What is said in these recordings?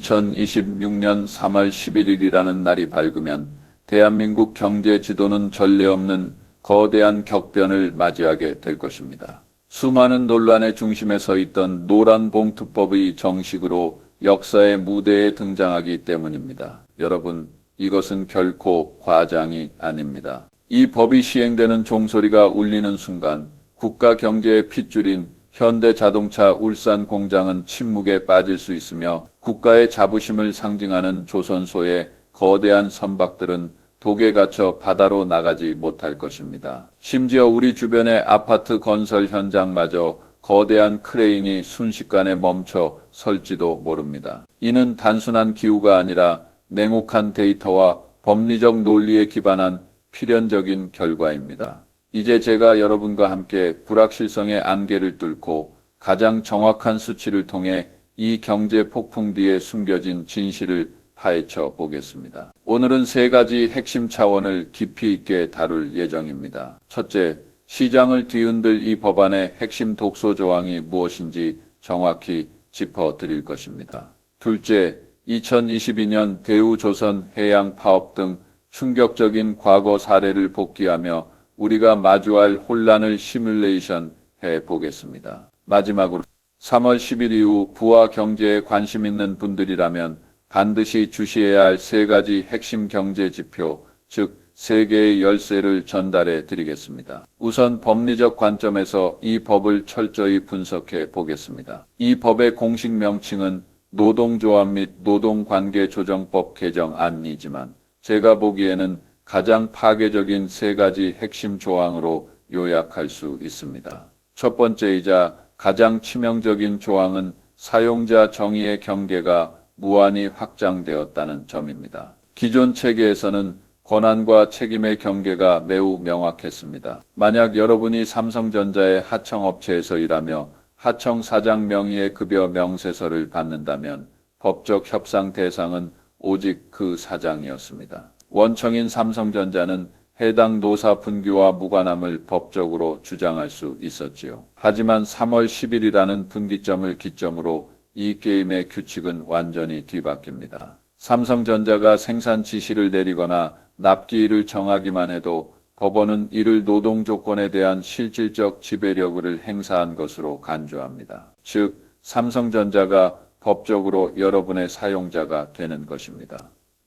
2026년 3월 11일이라는 날이 밝으면 대한민국 경제 지도는 전례 없는 거대한 격변을 맞이하게 될 것입니다. 수많은 논란의 중심에 서 있던 노란봉투법이 정식으로 역사의 무대에 등장하기 때문입니다. 여러분, 이것은 결코 과장이 아닙니다. 이 법이 시행되는 종소리가 울리는 순간 국가 경제의 핏줄인 현대자동차 울산 공장은 침묵에 빠질 수 있으며 국가의 자부심을 상징하는 조선소의 거대한 선박들은 독에 갇혀 바다로 나가지 못할 것입니다. 심지어 우리 주변의 아파트 건설 현장마저 거대한 크레인이 순식간에 멈춰 설지도 모릅니다. 이는 단순한 기후가 아니라 냉혹한 데이터와 법리적 논리에 기반한 필연적인 결과입니다. 이제 제가 여러분과 함께 불확실성의 안개를 뚫고 가장 정확한 수치를 통해 이 경제 폭풍 뒤에 숨겨진 진실을 파헤쳐 보겠습니다. 오늘은 세 가지 핵심 차원을 깊이 있게 다룰 예정입니다. 첫째, 시장을 뒤흔들 이 법안의 핵심 독소 조항이 무엇인지 정확히 짚어드릴 것입니다. 둘째, 2022년 대우조선 해양 파업 등 충격적인 과거 사례를 복기하며 우리가 마주할 혼란을 시뮬레이션 해 보겠습니다. 마지막으로 3월 10일 이후 부와 경제에 관심 있는 분들이라면 반드시 주시해야 할 세 가지 핵심 경제 지표, 즉 세 개의 열쇠를 전달해 드리겠습니다. 우선 법리적 관점에서 이 법을 철저히 분석해 보겠습니다. 이 법의 공식 명칭은 노동조합 및 노동관계조정법 개정안이지만 제가 보기에는 가장 파괴적인 세 가지 핵심 조항으로 요약할 수 있습니다. 첫 번째이자 가장 치명적인 조항은 사용자 정의의 경계가 무한히 확장되었다는 점입니다. 기존 체계에서는 권한과 책임의 경계가 매우 명확했습니다. 만약 여러분이 삼성전자의 하청업체에서 일하며 하청 사장 명의의 급여 명세서를 받는다면 법적 협상 대상은 오직 그 사장이었습니다. 원청인 삼성전자는 해당 노사 분규와 무관함을 법적으로 주장할 수 있었지요. 하지만 3월 10일이라는 분기점을 기점으로 이 게임의 규칙은 완전히 뒤바뀝니다. 삼성전자가 생산 지시를 내리거나 납기일을 정하기만 해도 법원은 이를 노동 조건에 대한 실질적 지배력을 행사한 것으로 간주합니다. 즉, 삼성전자가 법적으로 여러분의 사용자가 되는 것입니다.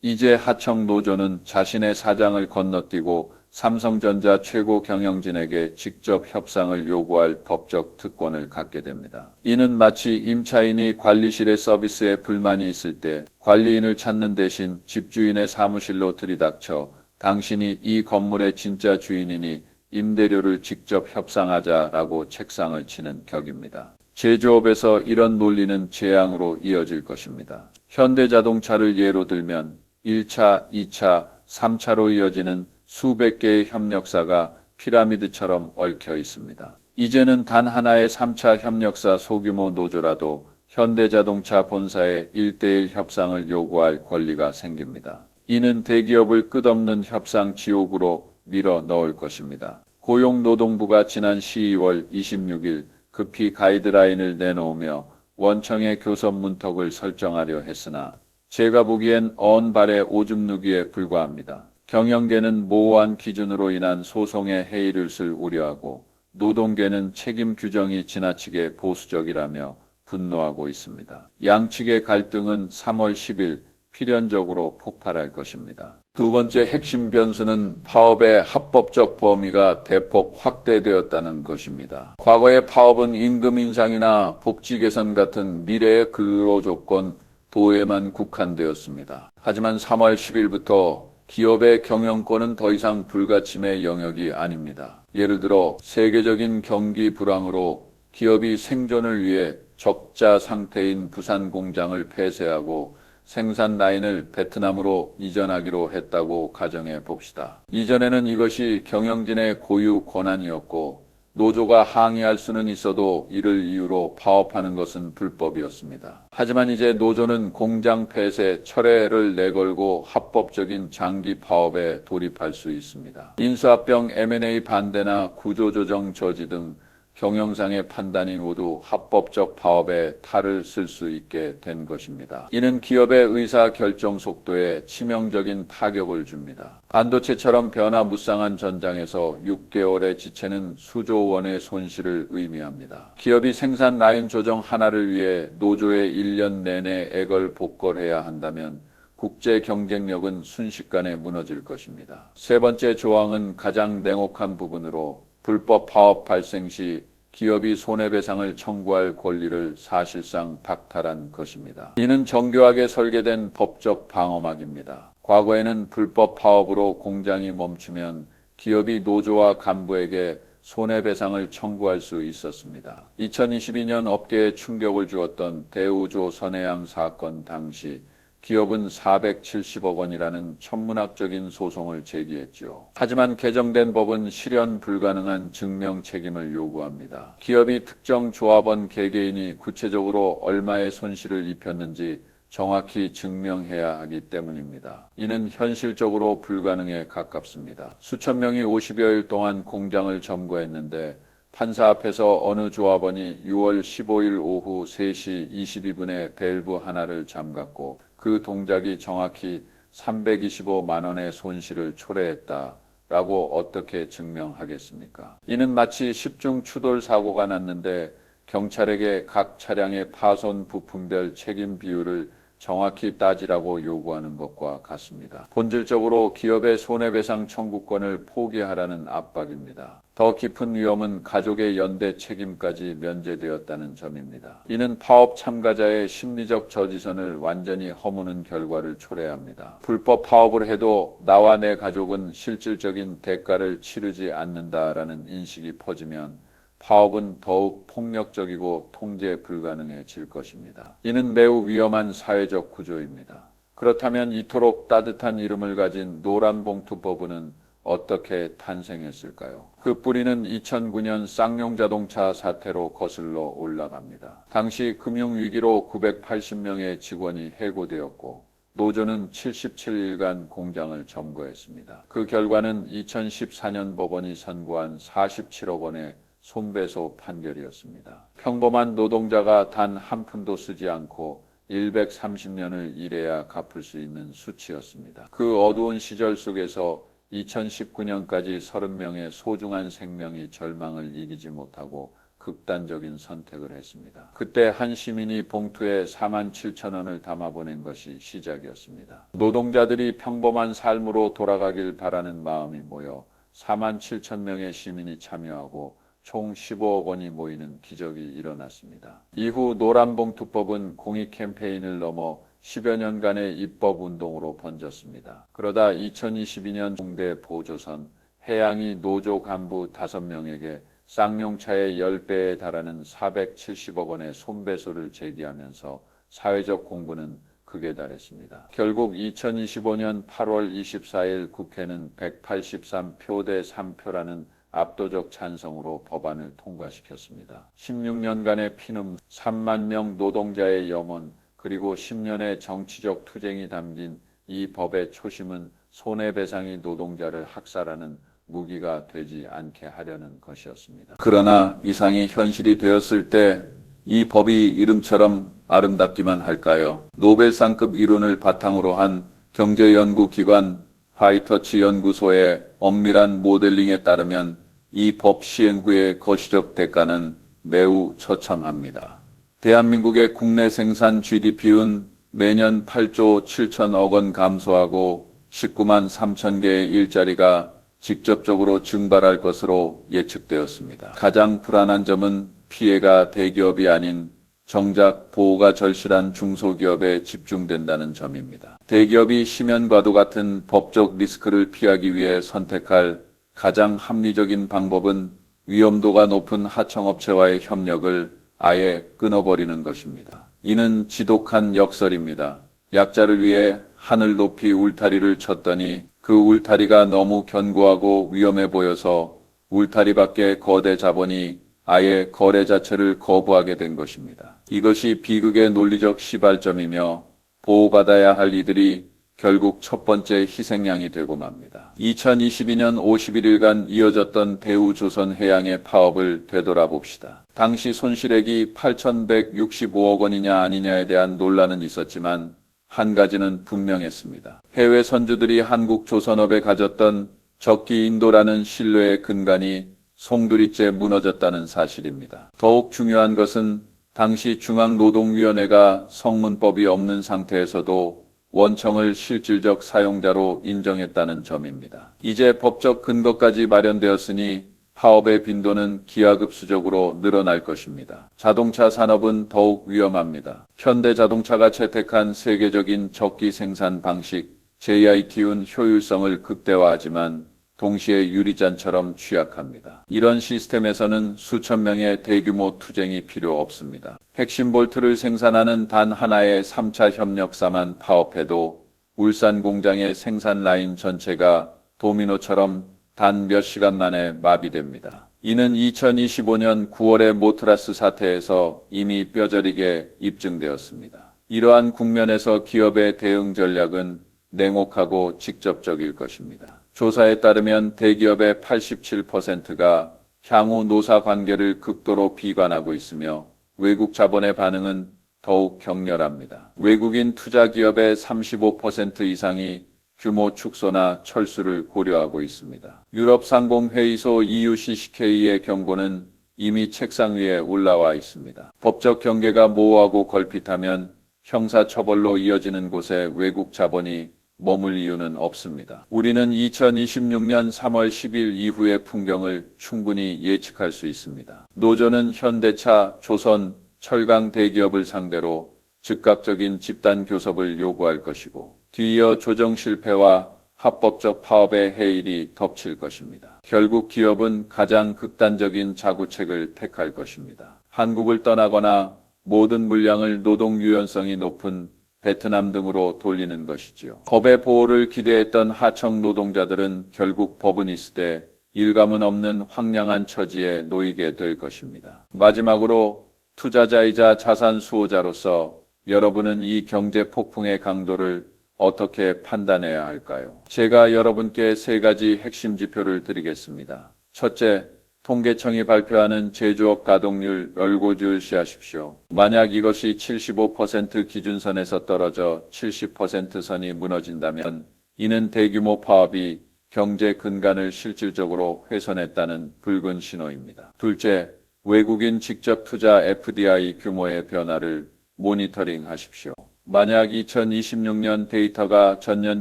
이제 하청 노조는 자신의 사장을 건너뛰고 삼성전자 최고 경영진에게 직접 협상을 요구할 법적 특권을 갖게 됩니다. 이는 마치 임차인이 관리실의 서비스에 불만이 있을 때 관리인을 찾는 대신 집주인의 사무실로 들이닥쳐 당신이 이 건물의 진짜 주인이니 임대료를 직접 협상하자라고 책상을 치는 격입니다. 제조업에서 이런 논리는 재앙으로 이어질 것입니다. 현대자동차를 예로 들면 1차, 2차, 3차로 이어지는 수백 개의 협력사가 피라미드처럼 얽혀 있습니다. 이제는 단 하나의 3차 협력사 소규모 노조라도 현대자동차 본사에 1대1 협상을 요구할 권리가 생깁니다. 이는 대기업을 끝없는 협상 지옥으로 밀어 넣을 것입니다. 고용노동부가 지난 12월 26일 급히 가이드라인을 내놓으며 원청의 교섭 문턱을 설정하려 했으나 제가 보기엔 언발의 오줌 누기에 불과합니다. 경영계는 모호한 기준으로 인한 소송에 해이를 쓸 우려하고 노동계는 책임 규정이 지나치게 보수적이라며 분노하고 있습니다. 양측의 갈등은 3월 10일 필연적으로 폭발할 것입니다. 두 번째 핵심 변수는 파업의 합법적 범위가 대폭 확대되었다는 것입니다. 과거의 파업은 임금 인상이나 복지 개선 같은 미래의 근로조건 도에만 국한되었습니다. 하지만 3월 10일부터 기업의 경영권은 더 이상 불가침의 영역이 아닙니다. 예를 들어 세계적인 경기 불황으로 기업이 생존을 위해 적자 상태인 부산 공장을 폐쇄하고 생산 라인을 베트남으로 이전하기로 했다고 가정해 봅시다. 이전에는 이것이 경영진의 고유 권한이었고 노조가 항의할 수는 있어도 이를 이유로 파업하는 것은 불법이었습니다. 하지만 이제 노조는 공장 폐쇄, 철회를 내걸고 합법적인 장기 파업에 돌입할 수 있습니다. 인수합병 M&A 반대나 구조조정 저지 등 경영상의 판단이 모두 합법적 파업에 탈을 쓸 수 있게 된 것입니다. 이는 기업의 의사 결정 속도에 치명적인 타격을 줍니다. 반도체처럼 변화무쌍한 전장에서 6개월의 지체는 수조 원의 손실을 의미합니다. 기업이 생산 라인 조정 하나를 위해 노조에 1년 내내 애걸복걸해야 한다면 국제 경쟁력은 순식간에 무너질 것입니다. 세 번째 조항은 가장 냉혹한 부분으로 불법 파업 발생 시 기업이 손해배상을 청구할 권리를 사실상 박탈한 것입니다. 이는 정교하게 설계된 법적 방어막입니다. 과거에는 불법 파업으로 공장이 멈추면 기업이 노조와 간부에게 손해배상을 청구할 수 있었습니다. 2022년 업계에 충격을 주었던 대우조 선해양 사건 당시 기업은 470억 원이라는 천문학적인 소송을 제기했죠. 하지만 개정된 법은 실현 불가능한 증명 책임을 요구합니다. 기업이 특정 조합원 개개인이 구체적으로 얼마의 손실을 입혔는지 정확히 증명해야 하기 때문입니다. 이는 현실적으로 불가능에 가깝습니다. 수천 명이 50여일 동안 공장을 점거했는데 판사 앞에서 어느 조합원이 6월 15일 오후 3시 22분에 밸브 하나를 잠갔고 그 동작이 정확히 325만 원의 손실을 초래했다라고 어떻게 증명하겠습니까? 이는 마치 10중 추돌 사고가 났는데 경찰에게 각 차량의 파손 부품별 책임 비율을 정확히 따지라고 요구하는 것과 같습니다. 본질적으로 기업의 손해배상 청구권을 포기하라는 압박입니다. 더 깊은 위험은 가족의 연대 책임까지 면제되었다는 점입니다. 이는 파업 참가자의 심리적 저지선을 완전히 허무는 결과를 초래합니다. 불법 파업을 해도 나와 내 가족은 실질적인 대가를 치르지 않는다라는 인식이 퍼지면 파업은 더욱 폭력적이고 통제 불가능해질 것입니다. 이는 매우 위험한 사회적 구조입니다. 그렇다면 이토록 따뜻한 이름을 가진 노란봉투법은 어떻게 탄생했을까요? 그 뿌리는 2009년 쌍용자동차 사태로 거슬러 올라갑니다. 당시 금융위기로 980명의 직원이 해고되었고 노조는 77일간 공장을 점거했습니다. 그 결과는 2014년 법원이 선고한 47억 원의 손배소 판결이었습니다. 평범한 노동자가 단 한 푼도 쓰지 않고 130년을 일해야 갚을 수 있는 수치였습니다. 그 어두운 시절 속에서 2019년까지 30명의 소중한 생명이 절망을 이기지 못하고 극단적인 선택을 했습니다. 그때 한 시민이 봉투에 47,000원을 담아보낸 것이 시작이었습니다. 노동자들이 평범한 삶으로 돌아가길 바라는 마음이 모여 47,000명의 시민이 참여하고 총 15억 원이 모이는 기적이 일어났습니다. 이후 노란봉투법은 공익 캠페인을 넘어 10여 년간의 입법운동으로 번졌습니다. 그러다 2022년 홍대 보조선 해양이 노조 간부 5명에게 쌍용차의 10배에 달하는 470억 원의 손배소를 제기하면서 사회적 공분은 극에 달했습니다. 결국 2025년 8월 24일 국회는 183표 대 3표라는 압도적 찬성으로 법안을 통과시켰습니다. 16년간의 피눈, 3만 명 노동자의 염원, 그리고 10년의 정치적 투쟁이 담긴 이 법의 초심은 손해배상이 노동자를 학살하는 무기가 되지 않게 하려는 것이었습니다. 그러나 이상이 현실이 되었을 때 이 법이 이름처럼 아름답기만 할까요? 노벨상급 이론을 바탕으로 한 경제연구기관 하이터치 연구소의 엄밀한 모델링에 따르면 이 법 시행 후의 거시적 대가는 매우 처참합니다. 대한민국의 국내 생산 GDP는 매년 8조 7천억 원 감소하고 19만 3천 개의 일자리가 직접적으로 증발할 것으로 예측되었습니다. 가장 불안한 점은 피해가 대기업이 아닌 정작 보호가 절실한 중소기업에 집중된다는 점입니다. 대기업이 심연과도 같은 법적 리스크를 피하기 위해 선택할 가장 합리적인 방법은 위험도가 높은 하청업체와의 협력을 아예 끊어버리는 것입니다. 이는 지독한 역설입니다. 약자를 위해 하늘 높이 울타리를 쳤더니 그 울타리가 너무 견고하고 위험해 보여서 울타리 밖의 거대 자본이 아예 거래 자체를 거부하게 된 것입니다. 이것이 비극의 논리적 시발점이며 보호받아야 할 이들이 결국 첫 번째 희생양이 되고 맙니다. 2022년 51일간 이어졌던 대우조선해양의 파업을 되돌아봅시다. 당시 손실액이 8,165억 원이냐 아니냐에 대한 논란은 있었지만 한 가지는 분명했습니다. 해외 선주들이 한국 조선업에 가졌던 적기 인도라는 신뢰의 근간이 송두리째 무너졌다는 사실입니다. 더욱 중요한 것은 당시 중앙노동위원회가 성문법이 없는 상태에서도 원청을 실질적 사용자로 인정했다는 점입니다. 이제 법적 근거까지 마련되었으니 파업의 빈도는 기하급수적으로 늘어날 것입니다. 자동차 산업은 더욱 위험합니다. 현대자동차가 채택한 세계적인 적기 생산 방식 JIT은 효율성을 극대화하지만 동시에 유리잔처럼 취약합니다. 이런 시스템에서는 수천 명의 대규모 투쟁이 필요 없습니다. 핵심 볼트를 생산하는 단 하나의 3차 협력사만 파업해도 울산 공장의 생산 라인 전체가 도미노처럼 단 몇 시간 만에 마비됩니다. 이는 2025년 9월의 모트라스 사태에서 이미 뼈저리게 입증되었습니다. 이러한 국면에서 기업의 대응 전략은 냉혹하고 직접적일 것입니다. 조사에 따르면 대기업의 87%가 향후 노사 관계를 극도로 비관하고 있으며 외국 자본의 반응은 더욱 격렬합니다. 외국인 투자 기업의 35% 이상이 규모 축소나 철수를 고려하고 있습니다. 유럽 상공회의소 EUCCK의 경고는 이미 책상 위에 올라와 있습니다. 법적 경계가 모호하고 걸핏하면 형사처벌로 이어지는 곳에 외국 자본이 머물 이유는 없습니다. 우리는 2026년 3월 10일 이후의 풍경을 충분히 예측할 수 있습니다. 노조는 현대차, 조선, 철강 대기업을 상대로 즉각적인 집단 교섭을 요구할 것이고 뒤이어 조정 실패와 합법적 파업의 해일이 덮칠 것입니다. 결국 기업은 가장 극단적인 자구책을 택할 것입니다. 한국을 떠나거나 모든 물량을 노동 유연성이 높은 베트남 등으로 돌리는 것이지요. 법의 보호를 기대했던 하청 노동자들은 결국 법은 있으되 일감은 없는 황량한 처지에 놓이게 될 것입니다. 마지막으로 투자자이자 자산 수호자로서 여러분은 이 경제 폭풍의 강도를 어떻게 판단해야 할까요? 제가 여러분께 세 가지 핵심 지표를 드리겠습니다. 첫째, 통계청이 발표하는 제조업 가동률 열고주시하십시오. 만약 이것이 75% 기준선에서 떨어져 70% 선이 무너진다면 이는 대규모 파업이 경제 근간을 실질적으로 훼손했다는 붉은 신호입니다. 둘째, 외국인 직접 투자 FDI 규모의 변화를 모니터링하십시오. 만약 2026년 데이터가 전년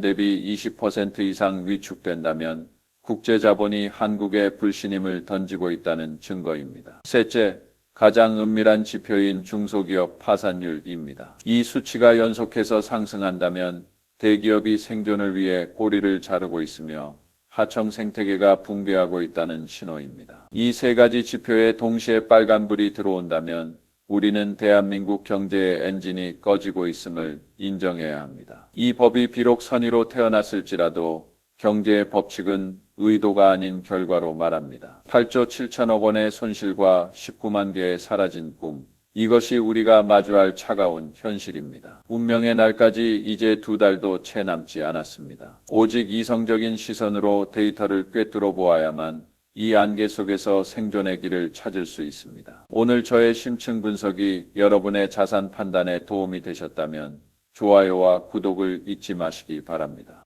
대비 20% 이상 위축된다면 국제자본이 한국에 불신임을 던지고 있다는 증거입니다. 셋째, 가장 은밀한 지표인 중소기업 파산율입니다. 이 수치가 연속해서 상승한다면 대기업이 생존을 위해 꼬리를 자르고 있으며 하청 생태계가 붕괴하고 있다는 신호입니다. 이 세 가지 지표에 동시에 빨간불이 들어온다면 우리는 대한민국 경제의 엔진이 꺼지고 있음을 인정해야 합니다. 이 법이 비록 선의로 태어났을지라도 경제의 법칙은 의도가 아닌 결과로 말합니다. 8조 7천억 원의 손실과 19만 개의 사라진 꿈. 이것이 우리가 마주할 차가운 현실입니다. 운명의 날까지 이제 2달도 채 남지 않았습니다. 오직 이성적인 시선으로 데이터를 꿰뚫어 보아야만 이 안개 속에서 생존의 길을 찾을 수 있습니다. 오늘 저의 심층 분석이 여러분의 자산 판단에 도움이 되셨다면 좋아요와 구독을 잊지 마시기 바랍니다.